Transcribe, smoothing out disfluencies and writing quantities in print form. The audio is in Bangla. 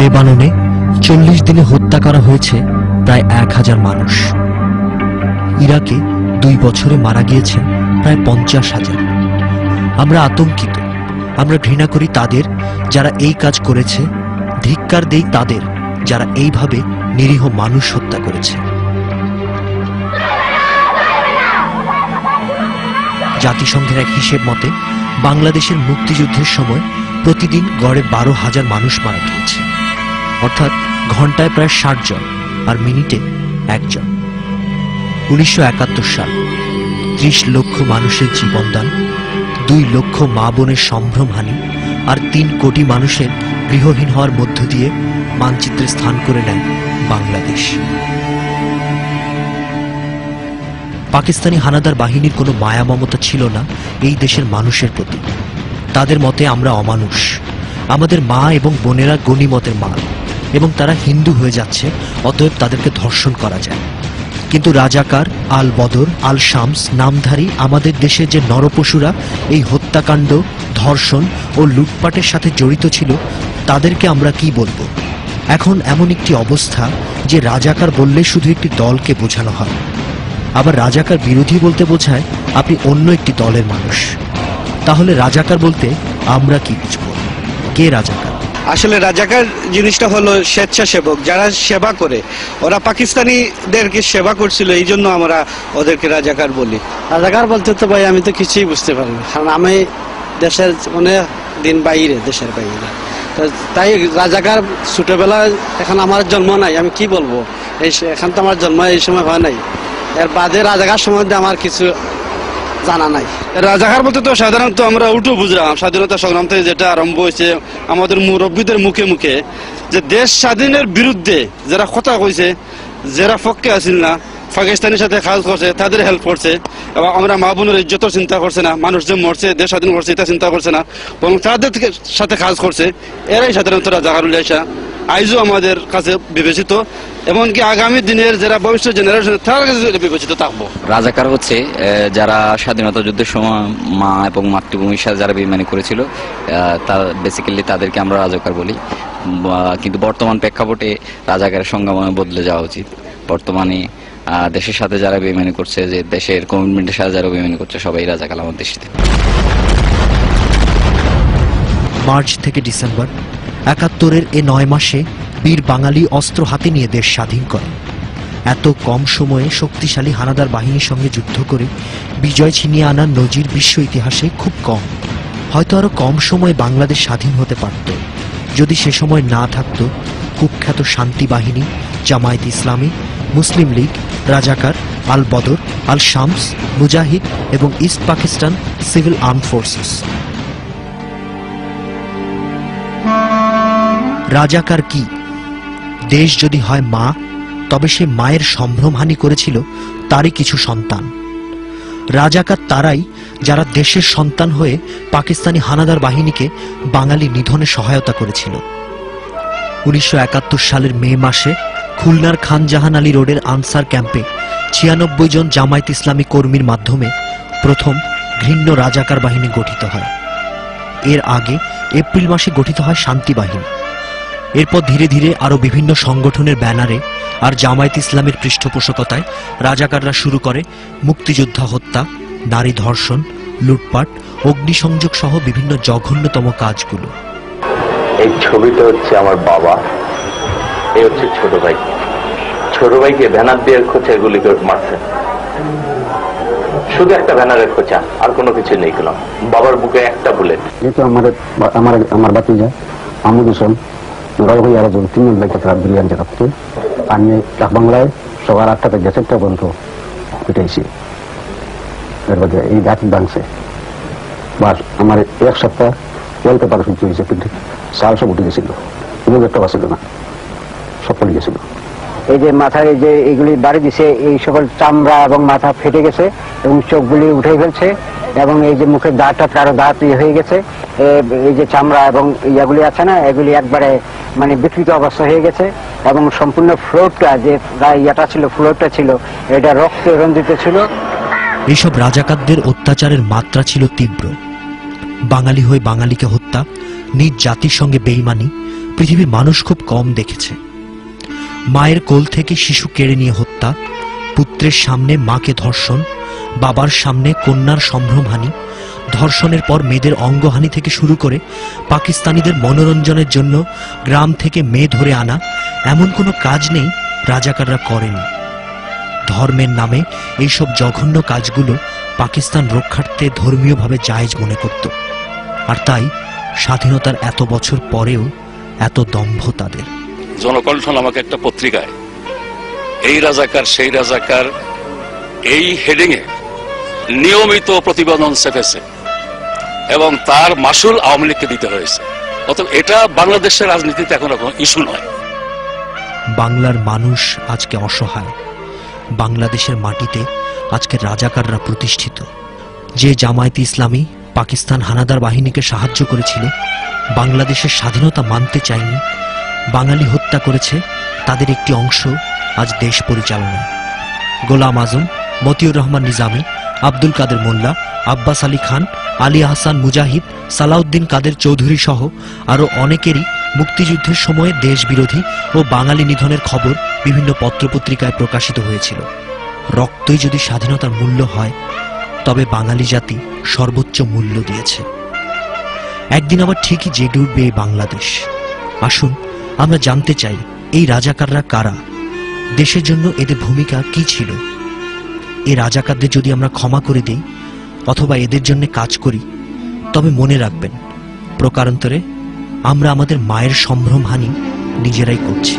লেবাননে 40 দিনে হত্যা করা হয়েছে প্রায় 1000 মানুষ। ইরাকে 2 বছরে মারা গিয়েছেন প্রায় 50,000। আমরা আতঙ্কিত, আমরা ঘৃণা করি তাদের যারা এই কাজ করেছে, ধিক্কার দেই তাদের যারা এইভাবে নিরীহ মানুষ হত্যা করেছে। জাতিসংঘের এক হিসেব মতে বাংলাদেশের মুক্তিযুদ্ধের সময় প্রতিদিন গড়ে 12,000 মানুষ মারা গিয়েছে, অর্থাৎ ঘন্টায় প্রায় 60 জন আর মিনিটে 1 জন। 1971 সাল 30 লক্ষ মানুষের জীবনদান, 2 লক্ষ মা বোনের সম্ভ্রমহানি আর 3 কোটি মানুষের গৃহহীন হওয়ার মধ্য দিয়ে মানচিত্রে স্থান করে নেয় বাংলাদেশ। পাকিস্তানি হানাদার বাহিনীর কোনো মায়া মমতা ছিল না এই দেশের মানুষের প্রতি। তাদের মতে আমরা অমানুষ, আমাদের মা এবং বোনেরা গনিমতের মাল এবং তারা হিন্দু হয়ে যাচ্ছে, অতএব তাদেরকে ধর্ষণ করা যায়। কিন্তু রাজাকার, আল বদর, আল শামস নামধারী আমাদের দেশে যে নরপশুরা এই হত্যাকাণ্ড, ধর্ষণ ও লুটপাটের সাথে জড়িত ছিল, তাদেরকে আমরা কি বলবো? এখন এমন একটি অবস্থা যে রাজাকার বললে শুধু একটি দলকে বোঝানো হয়, আবার রাজাকার বিরোধী বলতে বোঝায় আপনি অন্য একটি দলের মানুষ। তাহলে রাজাকার বলতে আমরা কি বুঝব? কে রাজাকার? আসলে রাজাকার জিনিসটা হলো স্বেচ্ছাসেবক, যারা সেবা করে। ওরা পাকিস্তানিদেরকে সেবা করছিল, এই জন্য আমরা ওদেরকে রাজাকার বলি। রাজাকার বলতে তো ভাই আমি তো কিছুই বুঝতে পারি না, কারণ আমি দেশের অনেক দিন বাইরে, দেশের বাইরে। তাই রাজাকার ছোটবেলায়, এখন আমার জন্ম নাই, আমি কি বলবো? এখন তো আমার জন্ম এই সময় হয় নাই, এর বাদে রাজাকার সম্বন্ধে আমার কিছু জানা নাই। রাজাকার বলতে তো সাধারণত আমরা উল্টো বুঝলাম, স্বাধীনতা সংগ্রাম থেকে যেটা আরম্ভ হয়েছে আমাদের মুরব্বীদের মুখে মুখে, যে দেশ স্বাধীনের বিরুদ্ধে যারা কথা কইছে, যারা পক্ষে আসিল না, পাকিস্তানের সাথে কাজ করছে, তাদের হেল্প করছে, এবং আমরা মা বোনের ইজ্জত চিন্তা করছে না, মানুষ যে মরছে, দেশ স্বাধীন করছে এটা চিন্তা করছে না, এবং তাদের সাথে কাজ করছে, এরাই সাধারণত রাজাকার উল্লেখা আইজও আমাদের কাছে বিবেচিত, এমনকি আগামী দিনের যারা ভবিষ্যৎ জেনারেশন তার কাছে বিবেচিত থাকবো। রাজাকার হচ্ছে যারা স্বাধীনতা যুদ্ধের সময় মা এবং মাতৃভূমির সাথে যারা বেইমানি করেছিল, বেসিক্যালি তাদেরকে আমরা রাজাকার বলি। কিন্তু বর্তমান প্রেক্ষাপটে রাজাকারের সংজ্ঞা বদলে যাওয়া উচিত। বর্তমানে দেশের সাথে যারা বেইমানি করছে, যে দেশের কমিটমেন্টের সাথে যারা বেইমানি করছে, সবাই রাজাকার আমাদের দেশে। মার্চ থেকে ডিসেম্বর 71-এর এ 9 মাসে বীর বাঙালি অস্ত্র হাতে নিয়ে দেশ স্বাধীন করে। এত কম সময়ে শক্তিশালী হানাদার বাহিনীর সঙ্গে যুদ্ধ করে বিজয় ছিনিয়ে আনার নজির বিশ্ব ইতিহাসে খুব কম। হয়তো আরো কম সময়ে বাংলাদেশ স্বাধীন হতে পারত যদি সে সময় না থাকত কুখ্যাত শান্তি বাহিনী, জামায়াত ইসলামী, মুসলিম লীগ, রাজাকার, আল বদর, আল শামস, মুজাহিদ এবং east Pakistan civil arm forces. রাজাকার কি? দেশ যদি হয় মা, তবে সে মায়ের সম্ভ্রমহানি করেছিল তারই কিছু সন্তান। রাজাকার তারাই যারা দেশের সন্তান হয়ে পাকিস্তানি হানাদার বাহিনীকে বাঙালি নিধনে সহায়তা করেছিল। 1971 সালের মে মাসে খুলনার খান জাহান আলী রোডের আনসার ক্যাম্পে 96 জন জামায়াত ইসলামী কর্মীর মাধ্যমে প্রথম ঘৃণ্য রাজাকার বাহিনী গঠিত হয়। এর আগে এপ্রিল মাসে গঠিত হয় শান্তি বাহিনী। এরপর ধীরে ধীরে আরো বিভিন্ন সংগঠনের ব্যানারে আর জামায়াত ইসলামের পৃষ্ঠপোষকতায় রাজাকাররা শুরু করে মুক্তিযোদ্ধা হত্যা, নারী ধর্ষণ, লুটপাট, অগ্নিসংযোগ সহ বিভিন্ন জঘন্যতম কাজগুলো। এই ছবিটা হচ্ছে আমার বাবা, এই হচ্ছে ছোট ভাই। ছোট ভাইকে ব্যানার দিয়ে খোঁচা গুলি করে মারছে, শুধু একটা ব্যানারের খোঁচা, আর কোনো কিছু নেই। গেলাম বাবার বুকে একটা বুলেট। যেহেতু আমার বাতিজা আমুদ হোসেন নরাল ভাই, আরো 3 জন বাইক বিরিয়ান জায়গাতে আমি ডাক বাংলায় সকাল 8টা থেকে 4টা পর্যন্ত পিটাইছি। এর মধ্যে এই গাছ ভাঙছে, বাস আমার 1 সপ্তাহ ওয়াল পেপার সূর্য হয়েছে, কিন্তু চাল সব উঠে গেছিল, কোনো একটা বাঁচছিল না, সব পড়ে গেছিল। এই যে মাথায় যে এইগুলি বাড়ি দিছে, এই সকল চামড়া এবং মাথা ফেটে গেছে এবং চোখগুলি উঠে ফেলছে, এবং এই যে মুখের দাঁতটা কারো দাঁত হয়ে গেছে, এই যে চামড়া এবং ইয়াগুলি আছে না, এগুলি একবারে মানে বিকৃত অবস্থা হয়ে গেছে, এবং সম্পূর্ণ ফ্লোরটা যে ইয়াটা ছিল, ফ্লোরটা ছিল, এটা রক্তে রঞ্জিত ছিল। এইসব রাজাকারদের অত্যাচারের মাত্রা ছিল তীব্র। বাঙালি হয়ে বাঙালিকে হত্যা হত্যা, নিজ জাতির সঙ্গে বেইমানি পৃথিবীর মানুষ খুব কম দেখেছে। মায়ের কোল থেকে শিশু কেড়ে নিয়ে হত্যা, পুত্রের সামনে মাকে ধর্ষণ, বাবার সামনে কন্যার সম্ভ্রমহানি, ধর্ষণের পর মেয়েদের অঙ্গহানি থেকে শুরু করে পাকিস্তানিদের মনোরঞ্জনের জন্য গ্রাম থেকে মেয়ে ধরে আনা, এমন কোনো কাজ নেই রাজাকাররা করেনি। ধর্মের নামে এইসব জঘন্য কাজগুলো পাকিস্তান রক্ষার্থে ধর্মীয়ভাবে জায়েজ মনে করত। আর তাই স্বাধীনতার এত বছর পরেও এত দম্ভ তাদের। জনকণ্ঠ নামক একটা পত্রিকায় এই রাজাকার সেই রাজাকার এই হেডিং এ নিয়মিত প্রতিবেদন ছেপেছে এবং তার মাসুল আওয়ামী লীগকে দিতে হয়েছে। অতএব এটা বাংলাদেশের রাজনীতিতে এখন কোনো ইস্যু নয়। বাংলার মানুষ আজকে অসহায়। বাংলাদেশের মাটিতে আজকে রাজাকাররা প্রতিষ্ঠিত। যে জামায়াতে ইসলামী পাকিস্তান হানাদার বাহিনীকে সাহায্য করেছিল, বাংলাদেশের স্বাধীনতা মানতে চায়নি, বাঙালি হত্যা করেছে, তাদের একটি অংশ আজ দেশ পরিচালনায়। গোলাম আজম, মতিউর রহমান নিজামী, আব্দুল কাদের মোল্লা, আব্বাস আলী খান, আলী আহসান মুজাহিদ, সালাউদ্দিন কাদের চৌধুরী সহ আরো অনেকেরই মুক্তিযুদ্ধের সময়ে দেশবিরোধী ও বাঙালি নিধনের খবর বিভিন্ন পত্রপত্রিকায় প্রকাশিত হয়েছিল। রক্তই যদি স্বাধীনতার মূল্য হয়, তবে বাঙালি জাতি সর্বোচ্চ মূল্য দিয়েছে। একদিন আবার ঠিকই জেগে উঠবে এই বাংলাদেশ। আসুন আমরা জানতে চাই, এই রাজাকাররা কারা, দেশের জন্য এদের ভূমিকা কি ছিল। এই রাজাকারদের যদি আমরা ক্ষমা করে দিই অথবা এদের জন্য কাজ করি, তবে মনে রাখবেন, প্রকারান্তরে আমরা আমাদের মায়ের সম্ভ্রমহানি নিজেরাই করছি।